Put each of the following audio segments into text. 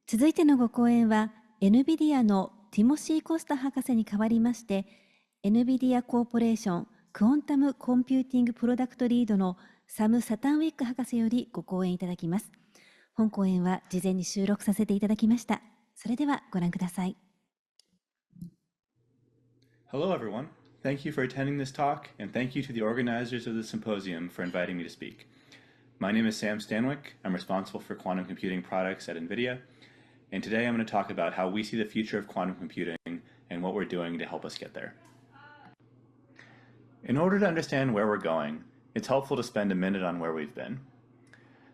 続いてのご講演は NVIDIA のティモシー・コスタ博士に代わりまして NVIDIA コーポレーションクォンタムコンピューティングプロダクトリードのサム・サタンウィック博士よりご講演いただきます。本講演は事前に収録させていただきました。それではご覧ください。Hello everyone. Thank you for attending this talk, and thank you to the organizers of the symposium for inviting me to speak. My name is Sam STANWYCK. I'm responsible for quantum computing products at NVIDIA, and today I'm going to talk about how we see the future of quantum computing and what we're doing to help us get there. In order to understand where we're going, it's helpful to spend a minute on where we've been.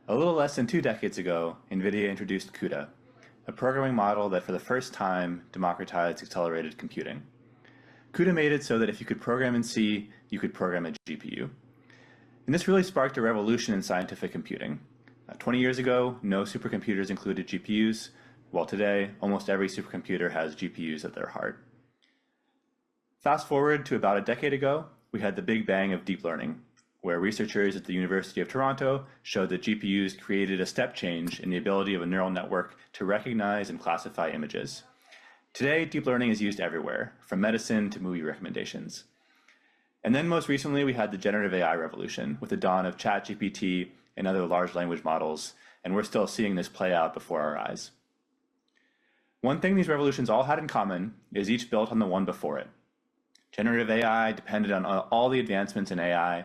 A little less than 2 decades ago, NVIDIA introduced CUDA, a programming model that for the first time democratized accelerated computing. CUDA made it so that if you could program in C, you could program a GPU. And this really sparked a revolution in scientific computing. 20 years ago, no supercomputers included GPUs, while today, almost every supercomputer has GPUs at their heart. Fast forward to about a decade ago, we had the big bang of deep learning, where researchers at the University of Toronto showed that GPUs created a step change in the ability of a neural network to recognize and classify images. Today, deep learning is used everywhere, from medicine to movie recommendations. And then most recently, we had the generative AI revolution with the dawn of ChatGPT and other large language models, and we're still seeing this play out before our eyes. One thing these revolutions all had in common is each built on the one before it. Generative AI depended on all the advancements in AI,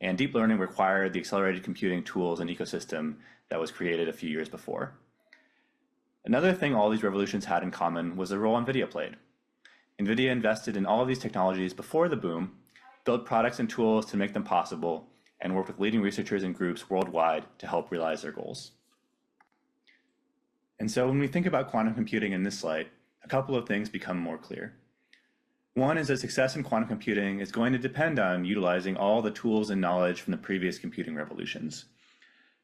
and deep learning required the accelerated computing tools and ecosystem that was created a few years before. Another thing all these revolutions had in common was the role NVIDIA played. NVIDIA invested in all of these technologies before the boom, built products and tools to make them possible, and worked with leading researchers and groups worldwide to help realize their goals. And so when we think about quantum computing in this light, a couple of things become more clear. One is that success in quantum computing is going to depend on utilizing all the tools and knowledge from the previous computing revolutions.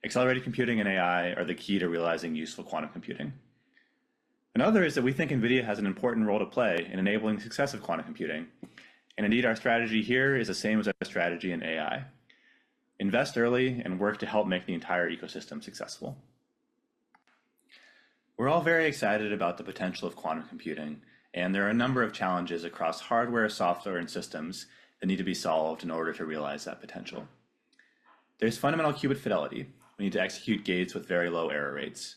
Accelerated computing and AI are the key to realizing useful quantum computing. Another is that we think NVIDIA has an important role to play in enabling the success of quantum computing. And indeed, our strategy here is the same as our strategy in AI. Invest early and work to help make the entire ecosystem successful. We're all very excited about the potential of quantum computing, and there are a number of challenges across hardware, software, and systems that need to be solved in order to realize that potential. There's fundamental qubit fidelity. We need to execute gates with very low error rates.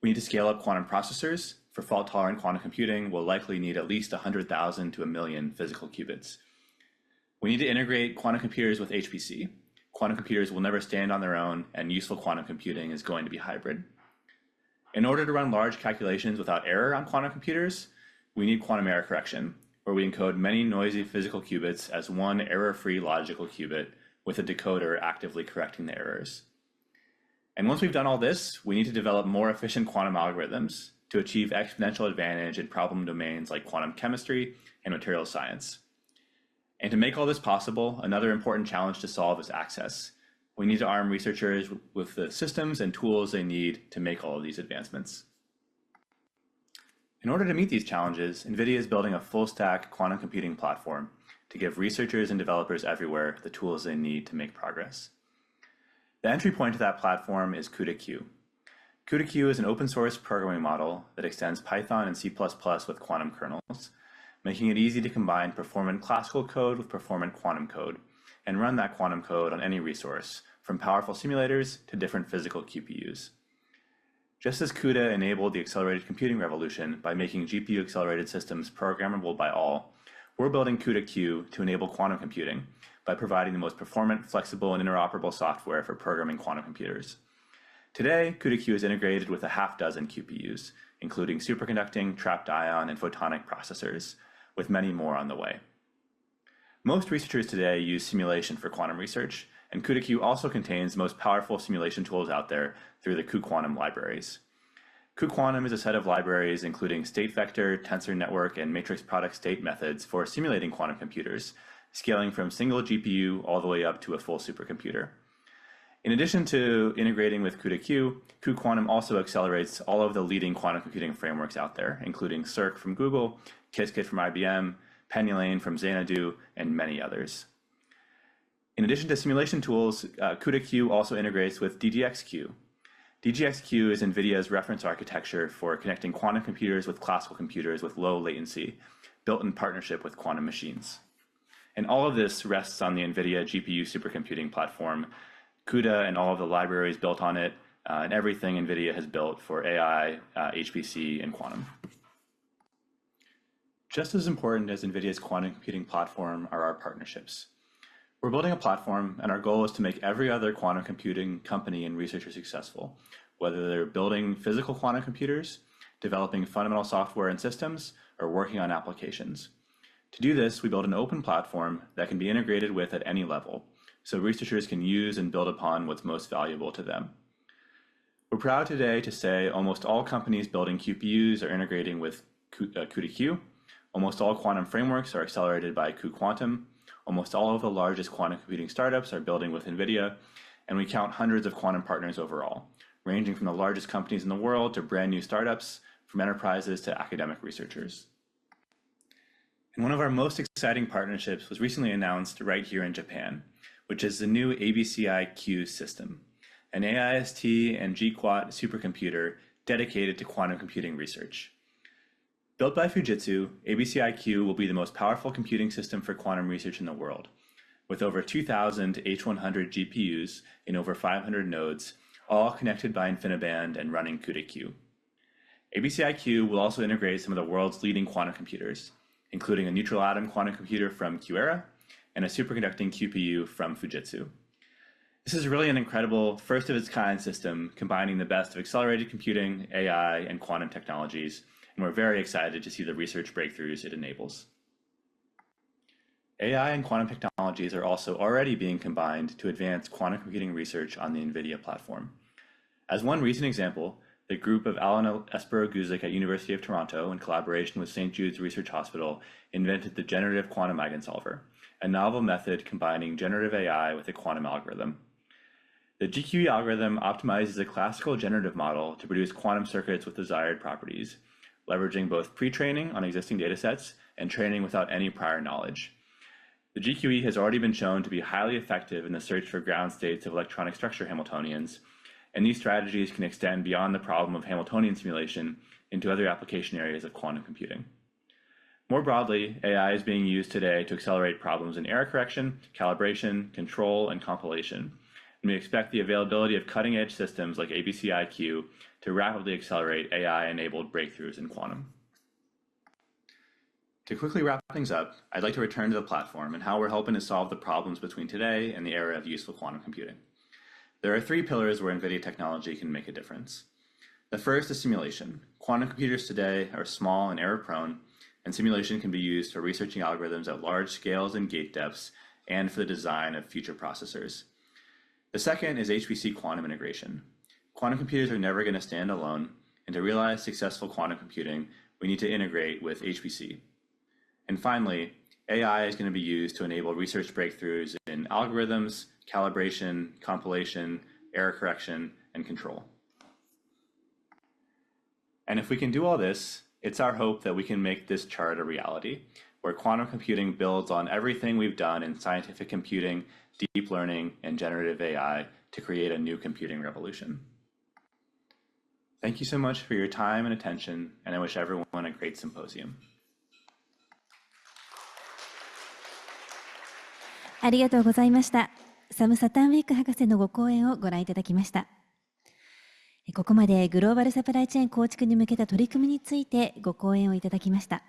We need to scale up quantum processors. For fault-tolerant quantum computing, we'll likely need at least 100,000 to 1 million physical qubits. We need to integrate quantum computers with HPC. Quantum computers will never stand on their own, and useful quantum computing is going to be hybrid. In order to run large calculations without error on quantum computers, we need quantum error correction, where we encode many noisy physical qubits as one error-free logical qubit with a decoder actively correcting the errors. And once we've done all this, we need to develop more efficient quantum algorithms to achieve exponential advantage in problem domains like quantum chemistry and materials science. And to make all this possible, another important challenge to solve is access. We need to arm researchers with the systems and tools they need to make all of these advancements. In order to meet these challenges, NVIDIA is building a full-stack quantum computing platform to give researchers and developers everywhere the tools they need to make progress. The entry point to that platform is CUDA-Q. CUDA-Q is an open-source programming model that extends Python and C++ with quantum kernels, making it easy to combine performant classical code with performant quantum code and run that quantum code on any resource, from powerful simulators to different physical QPUs. Just as CUDA enabled the accelerated computing revolution by making GPU-accelerated systems programmable by all, we're building CUDA-Q to enable quantum computing by providing the most performant, flexible, and interoperable software for programming quantum computers. Today, CUDA-Q is integrated with a half-dozen QPUs, including superconducting, trapped ion, and photonic processors, with many more on the way. Most researchers today use simulation for quantum research, and CUDA-Q also contains the most powerful simulation tools out there through the cuQuantum libraries. cuQuantum is a set of libraries including state vector, tensor network, and matrix product state methods for simulating quantum computers, scaling from single GPU all the way up to a full supercomputer. In addition to integrating with CUDA-Q, cuQuantum also accelerates all of the leading quantum computing frameworks out there, including Cirq from Google, Qiskit from IBM, Penulane from Xanadu, and many others. In addition to simulation tools, CUDA-Q also integrates with DGX-Q. DGX-Q is NVIDIA's reference architecture for connecting quantum computers with classical computers with low latency, built in partnership with quantum machines. And all of this rests on the NVIDIA GPU supercomputing platform, CUDA and all of the libraries built on it, and everything NVIDIA has built for AI, HPC, and quantum. Just as important as NVIDIA's quantum computing platform are our partnerships. We're building a platform, and our goal is to make every other quantum computing company and researcher successful, whether they're building physical quantum computers, developing fundamental software and systems, or working on applications. To do this, we build an open platform that can be integrated with at any level, so researchers can use and build upon what's most valuable to them. We're proud today to say almost all companies building QPUs are integrating with CUDA-Q. Almost all quantum frameworks are accelerated by QUantum. Almost all of the largest quantum computing startups are building with NVIDIA, and we count hundreds of quantum partners overall, ranging from the largest companies in the world to brand new startups, from enterprises to academic researchers. And one of our most exciting partnerships was recently announced right here in Japan, which is the new ABCI-Q system, an AIST and G-QuAT supercomputer dedicated to quantum computing research. Built by Fujitsu, ABCI-Q will be the most powerful computing system for quantum research in the world, with over 2,000 H100 GPUs in over 500 nodes, all connected by InfiniBand and running CUDA-Q. ABCI-Q will also integrate some of the world's leading quantum computers, including a neutral atom quantum computer from QEra and a superconducting QPU from Fujitsu. This is really an incredible first-of-its-kind system combining the best of accelerated computing, AI, and quantum technologies, and we're very excited to see the research breakthroughs it enables. AI and quantum technologies are also already being combined to advance quantum computing research on the NVIDIA platform. As one recent example, the group of Alan Espero-Guzik at University of Toronto, in collaboration with St. Jude's Research Hospital, invented the generative quantum eigensolver, a novel method combining generative AI with a quantum algorithm. The GQE algorithm optimizes a classical generative model to produce quantum circuits with desired properties, leveraging both pre-training on existing datasets and training without any prior knowledge. The GQE has already been shown to be highly effective in the search for ground states of electronic structure Hamiltonians, and these strategies can extend beyond the problem of Hamiltonian simulation into other application areas of quantum computing. More broadly, AI is being used today to accelerate problems in error correction, calibration, control, and compilation, and we expect the availability of cutting-edge systems like ABCI-Q to rapidly accelerate AI-enabled breakthroughs in quantum. To quickly wrap things up, I'd like to return to the platform and how we're helping to solve the problems between today and the era of useful quantum computing. There are three pillars where NVIDIA technology can make a difference. The first is simulation. Quantum computers today are small and error-prone, and simulation can be used for researching algorithms at large scales and gate depths and for the design of future processors. The second is HPC quantum integration. Quantum computers are never going to stand alone, and to realize successful quantum computing, we need to integrate with HPC. And finally, AI is going to be used to enable research breakthroughs in algorithms, calibration, compilation, error correction, and control. And if we can do all this, it's our hope that we can make this chart a reality, where quantum computing builds on everything we've done in scientific computing, deep learning, and generative AI to create a new computing revolution. Thank you so much for your time and attention, and I wish everyone a great symposium. ありがとうございました。サム・サタンウィック博士のご講演をご覧いただきました。ここまでグローバルサプライチェーン構築に向けた取り組みについてご講演をいただきました。